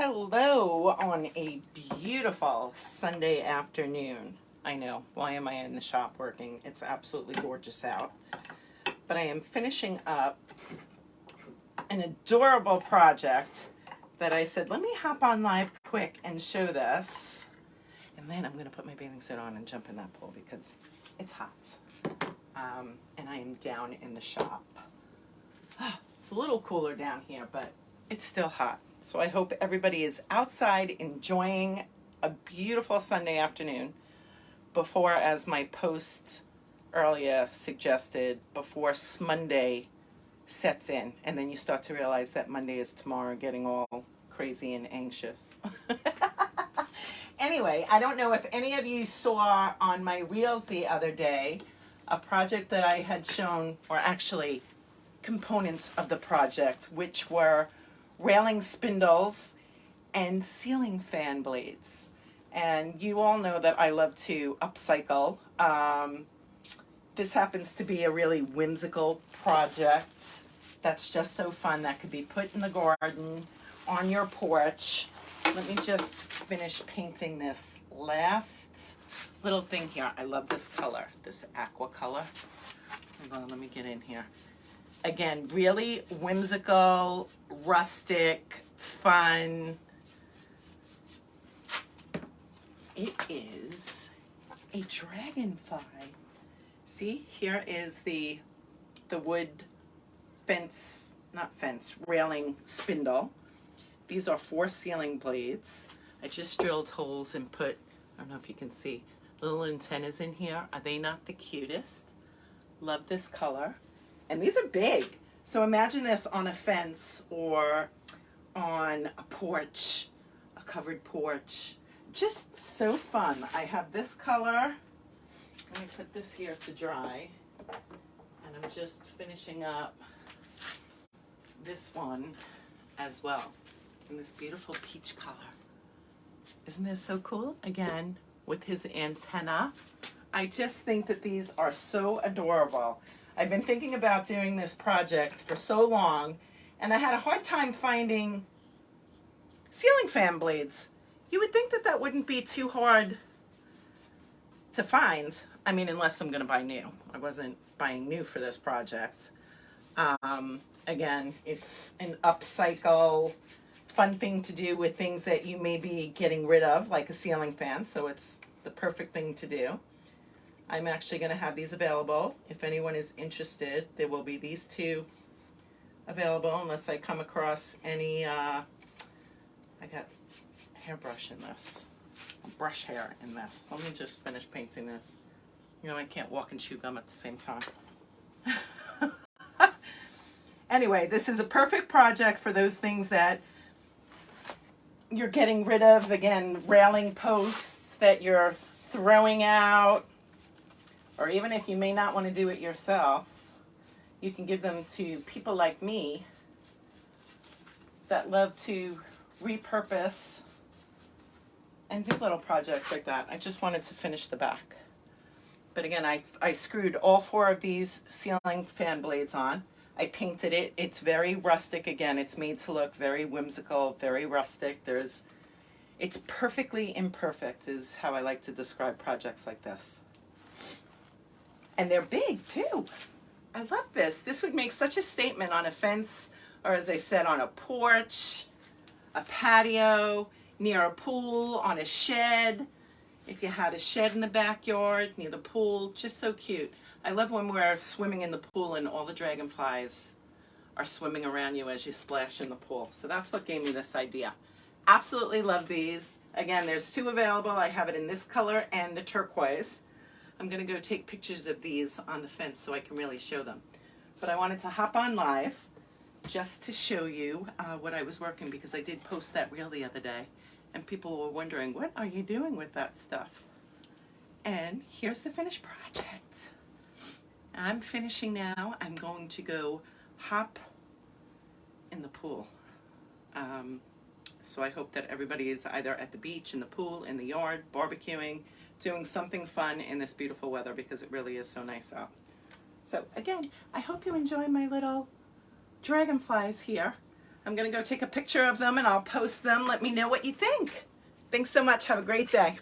Hello on a beautiful Sunday afternoon. I know, why am I in the shop working? It's absolutely gorgeous out. But I am finishing up an adorable project that I said, let me hop on live quick and show this. And then I'm going to put my bathing suit on and jump in that pool because it's hot. And I am down in the shop. It's a little cooler down here, but it's still hot. So I hope everybody is outside enjoying a beautiful Sunday afternoon before, as my post earlier suggested, before Monday sets in. And then you start to realize that Monday is tomorrow, getting all crazy and anxious. Anyway, I don't know if any of you saw on my reels the other day a project that I had shown, or actually components of the project, which were railing spindles and ceiling fan blades. And you all know that I love to upcycle. This happens to be a really whimsical project that's just so fun, that could be put in the garden, on your porch. Let me just finish painting this last little thing here. I love this color, this aqua color. Hold on, let me get in here. Again, really whimsical, rustic, fun. It is a dragonfly. See, here is the wood fence, not fence, railing spindle. These are 4 ceiling blades. I just drilled holes and put, I don't know if you can see, little antennas in here. Are they not the cutest? Love this color. And these are big. So imagine this on a fence or on a porch, a covered porch. Just so fun. I have this color. Let me put this here to dry. And I'm just finishing up this one as well in this beautiful peach color. Isn't this so cool? Again, with his antenna. I just think that these are so adorable. I've been thinking about doing this project for so long, and I had a hard time finding ceiling fan blades. You would think that that wouldn't be too hard to find. I mean, unless I'm going to buy new. I wasn't buying new for this project. Again, it's an upcycle, fun thing to do with things that you may be getting rid of, like a ceiling fan, so it's the perfect thing to do. I'm actually going to have these available. If anyone is interested, there will be these 2 available unless I come across any, I got hairbrush in this, brush hair in this. Let me just finish painting this. You know, I can't walk and chew gum at the same time. Anyway, this is a perfect project for those things that you're getting rid of. Again, railing posts that you're throwing out. Or even if you may not want to do it yourself, you can give them to people like me that love to repurpose and do little projects like that. I just wanted to finish the back. But again, I screwed all 4 of these ceiling fan blades on. I painted it. It's very rustic. Again, it's made to look very whimsical, very rustic. It's perfectly imperfect is how I like to describe projects like this. And they're big too. I love this. This would make such a statement on a fence, or as I said, on a porch, a patio, near a pool, on a shed. If you had a shed in the backyard, near the pool, just so cute. I love when we're swimming in the pool and all the dragonflies are swimming around you as you splash in the pool. So that's what gave me this idea. Absolutely love these. Again, there's 2 available. I have it in this color and the turquoise. I'm going to go take pictures of these on the fence so I can really show them. But I wanted to hop on live just to show you what I was working, because I did post that reel the other day and people were wondering, what are you doing with that stuff? And here's the finished project. I'm finishing now. I'm going to go hop in the pool. So I hope that everybody is either at the beach, in the pool, in the yard, barbecuing, doing something fun in this beautiful weather, because it really is so nice out. So again, I hope you enjoy my little dragonflies here. I'm gonna go take a picture of them and I'll post them. Let me know what you think. Thanks so much. Have a great day.